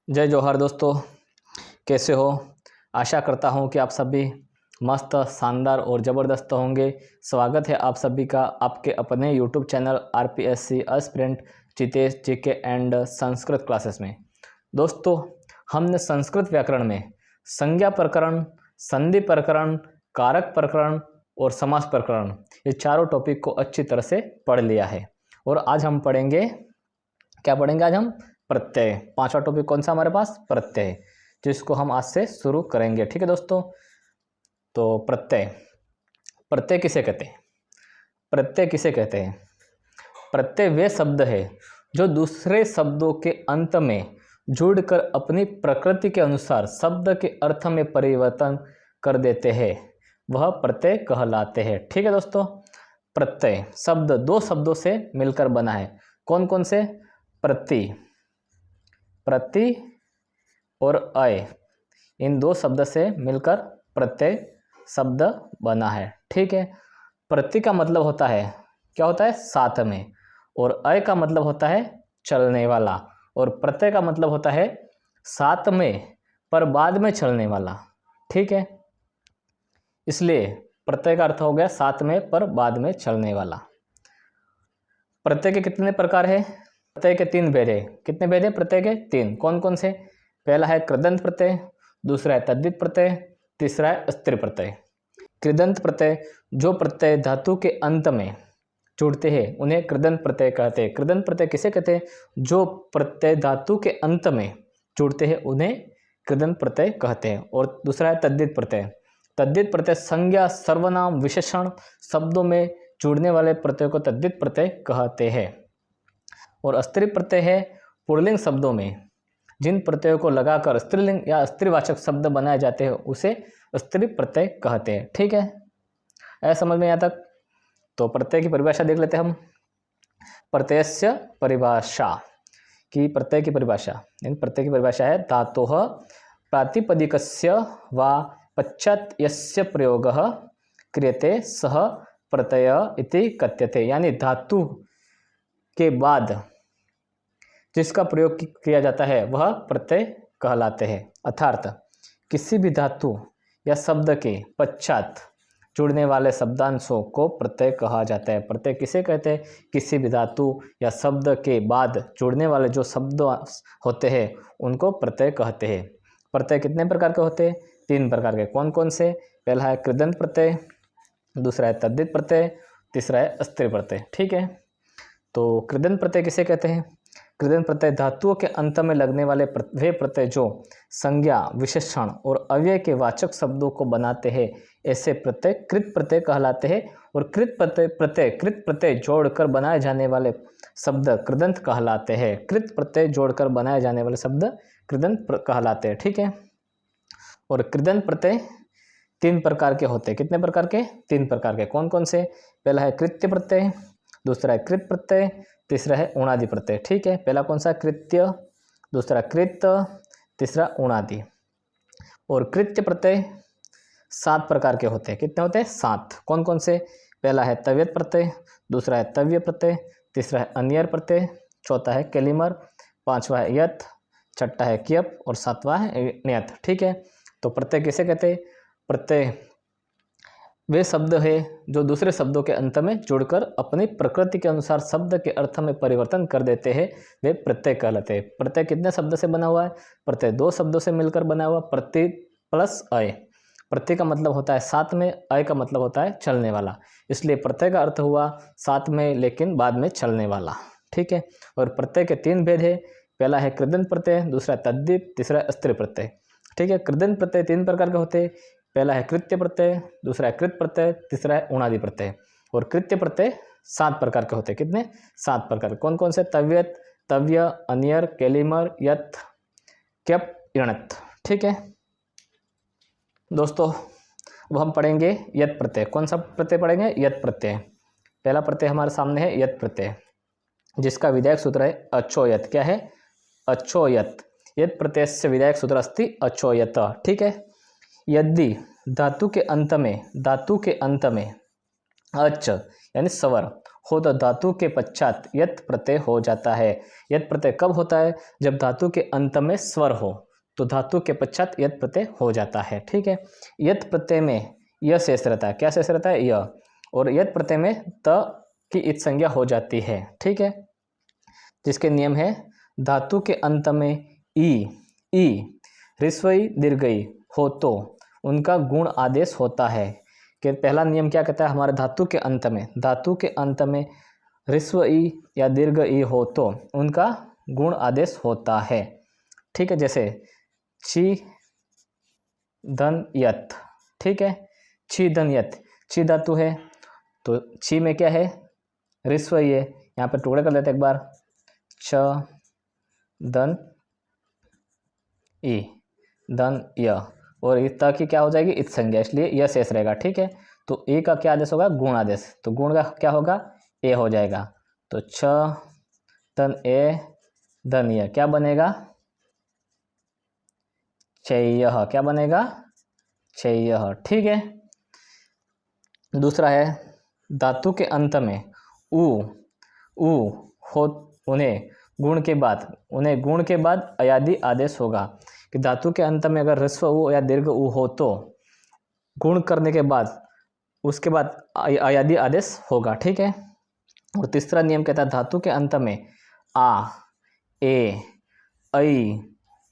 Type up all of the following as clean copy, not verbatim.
जय जौहर दोस्तों, कैसे हो। आशा करता हूं कि आप सभी मस्त, शानदार और ज़बरदस्त होंगे। स्वागत है आप सभी का आपके अपने YouTube channel RPSC aspirant Jitesh GK and Sanskrit classes में। दोस्तों, हमने संस्कृत व्याकरण में संज्ञा प्रकरण, संधि प्रकरण, कारक प्रकरण और समास प्रकरण, ये चारों टॉपिक को अच्छी तरह से पढ़ लिया है। और आज हम पढ़ेंगे, क्या पढ़ेंगे आज हम? प्रत्यय। पांचवा टॉपिक कौन सा हमारे पास? प्रत्यय, जिसको हम आज से शुरू करेंगे। ठीक है दोस्तों, तो प्रत्यय, प्रत्यय किसे कहते हैं? प्रत्यय किसे कहते हैं? प्रत्यय वे शब्द है जो दूसरे शब्दों के अंत में जुड़कर अपनी प्रकृति के अनुसार शब्द के अर्थ में परिवर्तन कर देते हैं, वह प्रत्यय कहलाते हैं। ठीक है दोस्तों, प्रत्यय शब्द दो शब्दों से मिलकर बना है। कौन कौन से? प्रति, प्रति और अय, इन दो शब्द से मिलकर प्रत्यय शब्द बना है। ठीक है, प्रति का मतलब होता है, क्या होता है? साथ में। और अय का मतलब होता है चलने वाला। और प्रत्यय का मतलब होता है साथ में पर बाद में चलने वाला। ठीक है, इसलिए प्रत्यय का अर्थ हो गया साथ में पर बाद में चलने वाला। प्रत्यय के कितने प्रकार है? प्रत्यय के तीन भेद है। कितने भेद है प्रत्यय के? तीन। कौन कौन से? पहला है कृदंत प्रत्यय, दूसरा है तद्धित प्रत्यय, तीसरा है स्त्री प्रत्यय। कृदंत प्रत्यय, जो प्रत्यय धातु के अंत में जुड़ते हैं उन्हें कृदंत प्रत्यय कहते हैं। कृदंत प्रत्यय किसे कहते हैं? जो प्रत्यय धातु के अंत में जुड़ते हैं उन्हें कृदंत प्रत्यय कहते हैं। और दूसरा है तद्धित प्रत्यय। तद्धित प्रत्यय संज्ञा, सर्वनाम, विशेषण शब्दों में जुड़ने वाले प्रत्यय को तद्धित प्रत्यय कहते हैं। और स्त्री प्रत्यय है पुल्लिंग शब्दों में जिन प्रत्ययों को लगाकर स्त्रीलिंग या स्त्रीवाचक शब्द बनाए जाते हैं उसे स्त्री प्रत्यय कहते हैं। ठीक है, ऐसा समझ में यहाँ तक? तो प्रत्यय की परिभाषा देख लेते हैं हम। प्रत्ययस्य परिभाषा की, प्रत्यय की परिभाषा, इन प्रत्यय की परिभाषा है धातोः प्रातिपदिकस्य वा पश्चात् यस्य प्रयोगः क्रियते सः प्रत्यय इति कथ्यते। यानी धातु के बाद जिसका प्रयोग किया जाता है वह प्रत्यय कहलाते हैं। अर्थात किसी भी धातु या शब्द के पश्चात जुड़ने वाले शब्दांशों को प्रत्यय कहा जाता है। प्रत्यय किसे कहते हैं? किसी भी धातु या शब्द के बाद जुड़ने वाले जो शब्द होते हैं उनको प्रत्यय कहते हैं। प्रत्यय कितने प्रकार के होते हैं? तीन प्रकार के। कौन कौन से? पहला है कृदंत प्रत्यय, दूसरा है तद्धित प्रत्यय, तीसरा है स्त्री प्रत्यय। ठीक है, तो कृदंत प्रत्यय किसे कहते हैं? कृदंत प्रत्यय धातुओं के अंत में लगने वाले वे प्रत्यय जो संज्ञा, विशेषण और अव्यय के वाचक शब्दों को बनाते हैं, ऐसे प्रत्यय कृत प्रत्यय कहलाते हैं। और कृत प्रत्यय जोड़कर बनाए जाने वाले शब्द कृदंत कहलाते हैं। कृत प्रत्यय जोड़कर बनाए जाने वाले शब्द कृदंत कहलाते हैं। ठीक है, और कृदंत प्रत्यय तीन प्रकार के होते हैं। कितने प्रकार के? तीन प्रकार के। कौन कौन से? पहला है कृत्य प्रत्यय, दूसरा है कृत प्रत्यय, तीसरा है उणादि प्रत्यय। ठीक है, पहला कौन सा? कृत्य, दूसरा कृत, तीसरा उणादि। और कृत्य प्रत्यय सात प्रकार के होते हैं। कितने होते हैं? सात। कौन कौन से? पहला है तव्यत प्रत्यय, दूसरा है तव्य प्रत्यय, तीसरा है अन्यर प्रत्यय, चौथा है केलिमर, पांचवा है यथ, छठा है क्यप और सातवां है नियत। ठीक है, तो प्रत्यय किसे कहते हैं? प्रत्यय वे शब्द है जो दूसरे शब्दों के अंत में जुड़कर अपनी प्रकृति के अनुसार शब्द के अर्थ में परिवर्तन कर देते हैं, वे प्रत्यय कहलाते हैं। प्रत्यय कितने शब्द से बना हुआ है? प्रत्यय दो शब्दों से मिलकर बना हुआ। प्रति प्लस अय। प्रत्यय का मतलब होता है साथ में, अय का मतलब होता है चलने वाला। इसलिए प्रत्यय का अर्थ हुआ साथ में लेकिन बाद में चलने वाला। ठीक है, और प्रत्यय के तीन भेद है। पहला है कृदंत प्रत्यय, दूसरा तद्धित, तीसरा स्त्री प्रत्यय। ठीक है, कृदंत प्रत्यय तीन प्रकार के होते हैं। पहला है कृत्य प्रत्यय, दूसरा है कृत प्रत्यय, तीसरा है उणादि प्रत्यय। और कृत्य प्रत्यय सात प्रकार के होते हैं। कितने? सात प्रकार। कौन कौन से? तव्यत, तव्य, अन्यर, केलिमर, यथ, क्यप, यणत। ठीक है दोस्तों, अब हम पढ़ेंगे यत् प्रत्यय। कौन सा प्रत्यय पढ़ेंगे? यत् प्रत्यय। पहला प्रत्यय हमारे सामने है यत् प्रत्यय, जिसका विधायक सूत्र है अचोयत। क्या है? अचोयत। यत् प्रत्यय से विधायक सूत्र अस्ति अचोयत। ठीक है, यदि धातु के अंत में अच यानी स्वर हो तो धातु के पश्चात यत् प्रत्यय हो जाता है। यत् प्रत्यय कब होता है? जब धातु के अंत में स्वर हो तो धातु के पश्चात यत् प्रत्यय हो जाता है। ठीक है, यत् प्रत्यय में यह शेष रहता है। क्या शेष रहता है? यह। और यत् प्रत्यय में त की इत संज्ञा हो जाती है। ठीक है, जिसके नियम है धातु के अंत में ई ऋस्वई दीर्घई हो तो उनका गुण आदेश होता है। कि पहला नियम क्या कहता है? हमारे धातु के अंत में ऋस्व ई या दीर्घ ई हो तो उनका गुण आदेश होता है। ठीक है, जैसे ची धन यत। ठीक है, ची धन यत, ची धातु है तो ची में क्या है? ऋस्व ई है। यहाँ पे टुकड़े कर लेते एक बार, च धन ई धन य, और इस त की क्या हो जाएगी? इत संज्ञा, इसलिए यह शेष रहेगा। ठीक है, तो ए का क्या आदेश होगा? गुण आदेश। तो गुण का क्या होगा? ए हो जाएगा। तो छ धन ए धन य क्या बनेगा? चेय। क्या बनेगा? चेय। ठीक है, दूसरा है धातु के अंत में उ हो उन्हें गुण के बाद अयादि आदेश होगा। कि धातु के अंत में अगर ह्रस्व उ या दीर्घ उ हो तो गुण करने के बाद उसके बाद अयादि आदेश होगा। ठीक है, और तीसरा नियम कहता है धातु के अंत में आ ए ऐ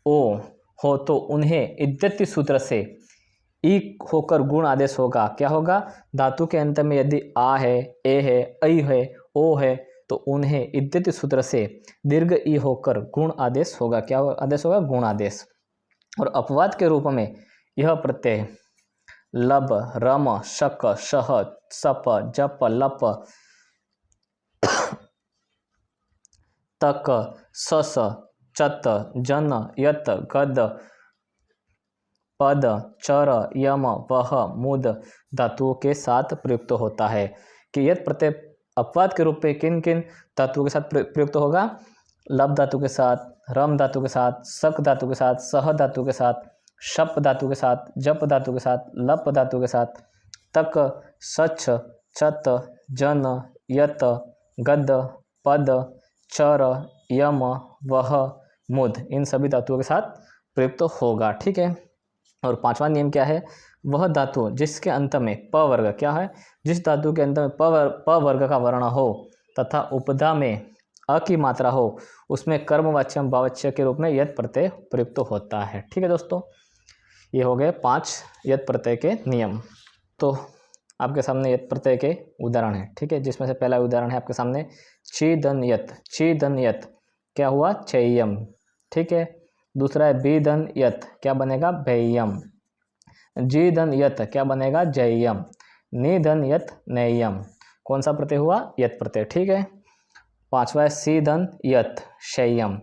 ओ हो तो उन्हें इद्यति सूत्र से ई होकर गुण आदेश होगा। क्या होगा? धातु के अंत में यदि आ है, ए है, ऐ है, ओ है तो उन्हें इद्यति सूत्र से दीर्घ ई होकर गुण आदेश होगा। क्या आदेश होगा? गुण आदेश। और अपवाद के रूप में यह प्रत्यय लब, रम, शक, शह, सप, जप, लप, तक, सस, चत, जन, यत, गद, पद, चर, यम, वह, मुद धातुओं के साथ प्रयुक्त होता है। कि यह प्रत्यय अपवाद के रूप में किन किन धातुओं के साथ प्रयुक्त होगा? लब धातु के साथ, रम धातु के साथ, शक धातु के साथ, सह धातु के साथ, शप धातु के साथ, जप धातु के साथ, लप धातु के साथ, तक, सच, चत, जन, यत, गद, पद, चर, यम, वह, मुद इन सभी धातुओं के साथ प्रयुक्त होगा। ठीक है, और पांचवा नियम क्या है? वह धातु जिसके अंत में प वर्ग, क्या है? जिस धातु के अंत में प वर्ग का वर्ण हो तथा उपधा में अ की मात्रा हो उसमें कर्मवाच्य भाववाच्य के रूप में यत् प्रत्यय प्रयुक्त होता है। ठीक है दोस्तों, ये हो गए 5 यत् प्रत्यय के नियम। तो आपके सामने यत् प्रत्यय के उदाहरण है। ठीक है, जिसमें से पहला उदाहरण है आपके सामने ची धन यत्। ची धन यत् क्या हुआ? चेयम। ठीक है, दूसरा है बी धन यत्, क्या बनेगा? भेयम। जी धन यत् क्या बनेगा? जयम। नि धन यत् नेयम। कौन सा प्रत्यय हुआ? यत् प्रत्यय। ठीक है, पांचवा है सी धन यत्, शय्यम।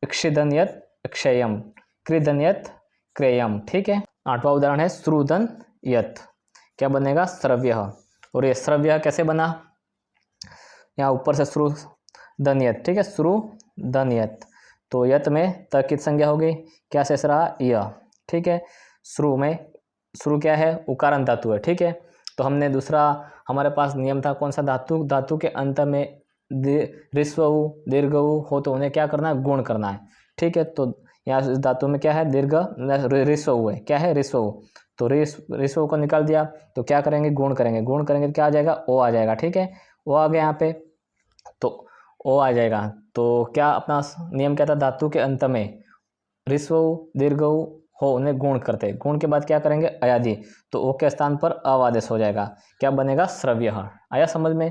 इक्षि धन यत्, क्षयम। कृ धन यत्, क्रेयम। ठीक है, आठवां उदाहरण है श्रु धन यत्, क्या बनेगा? श्रव्य। और ये श्रव्य कैसे बना? यहाँ ऊपर से श्रु धन यत्। ठीक है, श्रु धन यत्, तो यत् में त की संज्ञा होगी, क्या शेष रहा? य। ठीक है, श्रु में श्रु क्या है? उकारांत धातु है। ठीक है, तो हमने दूसरा हमारे पास नियम था कौन सा? धातु के अंत में ऋस्व उ दीर्घ उ हो तो उन्हें क्या करना है? गुण करना है। ठीक है, तो यहाँ इस धातु में क्या है? दीर्घ ऋस्व उ है। क्या है? ऋस्व उ। तो ऋस्व उ को निकाल दिया तो क्या करेंगे? गुण करेंगे। गुण करेंगे तो क्या आ जाएगा? ओ आ जाएगा। ठीक है, ओ आ गया यहाँ पे, तो ओ आ जाएगा। तो क्या अपना नियम क्या था? धातु के अंत में ऋस्व उ दीर्घ उ हो उन्हें गुण करते, गुण के बाद क्या करेंगे? अयादि, तो ओ के स्थान पर अवादेश हो जाएगा। क्या बनेगा? श्रव्य। आया समझ में?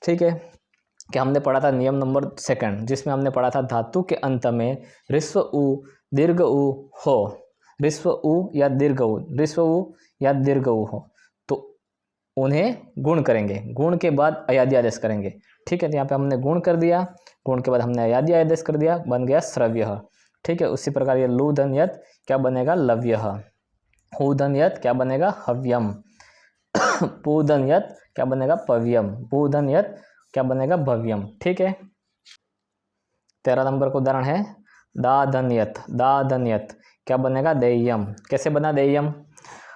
ठीक है, कि हमने पढ़ा था नियम नंबर 2 जिसमें हमने पढ़ा था धातु के अंत में ऋस्व उ दीर्घ उ हो, ऋस्व उ या दीर्घ उ, ऋस्व उ या दीर्घ उ हो तो उन्हें गुण करेंगे, गुण के बाद अयादि आदेश करेंगे। ठीक है, तो यहाँ पे हमने गुण कर दिया, गुण के बाद हमने अयादि आदेश कर दिया, बन गया श्रव्य। ठीक है, उसी प्रकार ये लु धन यत् क्या बनेगा? लव्य। हु धन यत् क्या बनेगा? हव्यम। पू धन यत् क्या बनेगा? पव्यम। भू धन यत् क्या बनेगा? भव्यम। ठीक है, 13 नंबर का उदाहरण है दा धन यत्। दा धन यत् क्या बनेगा? देयम। कैसे बना देयम?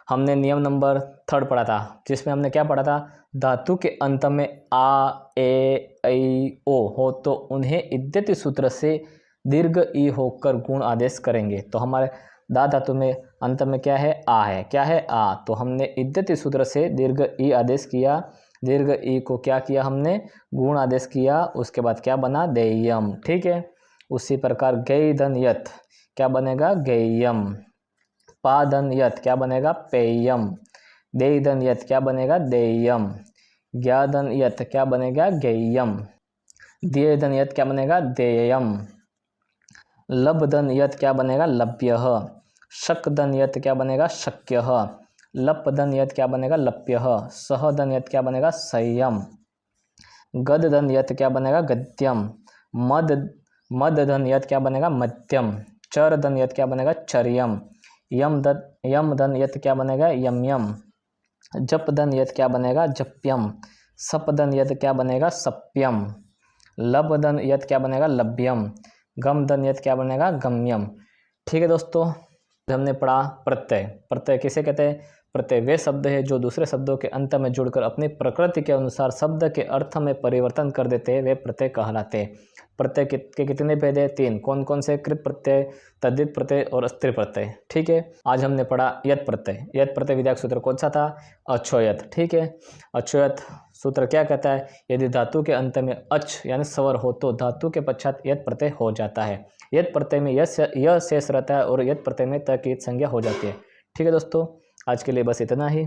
हमने नियम नंबर 3 पढ़ा था जिसमें हमने क्या पढ़ा था? धातु के अंत में आ, ए, ऐ, ओ हो तो उन्हें इद्यति सूत्र से दीर्घ ई होकर गुण आदेश करेंगे। तो हमारे दा धातु में अंत में क्या है? आ है। क्या है? आ। तो हमने इद्यति सूत्र से दीर्घ ई आदेश किया, दीर्घ ई को क्या किया हमने? गुण आदेश किया। उसके बाद क्या बना? देयम। ठीक है। उसी प्रकार गैधन यत क्या बनेगा? गेयम। पादन यत क्या बनेगा? पेयम। देयधन यत क्या बनेगा? देयम। ज्ञाधन यत क्या बनेगा? गेयम। दियधन यत क्या बनेगा? देयम। लब्धन यत क्या बनेगा? लभ्यः। शकधन यत क्या बनेगा? शक्यः। लपधन यत क्या बनेगा? लप्यः। सहधन यत क्या बनेगा? संयम। गदधन यत क्या बनेगा? गद्यम। मदधन यत क्या बनेगा? मध्यम। चरधन यत क्या बनेगा? चर्यम। यमधन यत क्या बनेगा? यम्यम। जपधन यत क्या बनेगा? जप्यम। सपधन यत क्या बनेगा? सप्यम। लभधन यत क्या बनेगा? लभ्यम। गमधन यत क्या बनेगा? गम्यम। ठीक है दोस्तों, हमने पढ़ा प्रत्यय। प्रत्यय किसे कहते हैं? प्रत्यय वे शब्द है जो दूसरे शब्दों के अंत में जुड़कर अपनी प्रकृति के अनुसार शब्द के अर्थ में परिवर्तन कर देते हैं, वे प्रत्यय कहलाते हैं। प्रत्यय के कितने भेद है? 3। कौन कौन से? कृत प्रत्यय, तद्धित प्रत्यय और स्त्री प्रत्यय। ठीक है। आज हमने पढ़ा यत प्रत्यय। यत प्रत्यय विधायक सूत्र कौन सा था? अक्षोयत। ठीक है। अक्षोयत सूत्र क्या कहता है? यदि धातु के अंत में अच यानी स्वर हो तो धातु के पश्चात यत प्रत्यय हो जाता है। यत प्रत्यय में यह शेष रहता है और यत प्रत्यय में त की संज्ञा हो जाती है। ठीक है दोस्तों, आज के लिए बस इतना ही।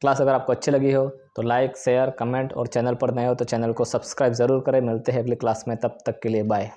क्लास अगर आपको अच्छी लगी हो तो लाइक, शेयर, कमेंट और चैनल पर नए हो तो चैनल को सब्सक्राइब ज़रूर करें। मिलते हैं अगली क्लास में, तब तक के लिए बाय।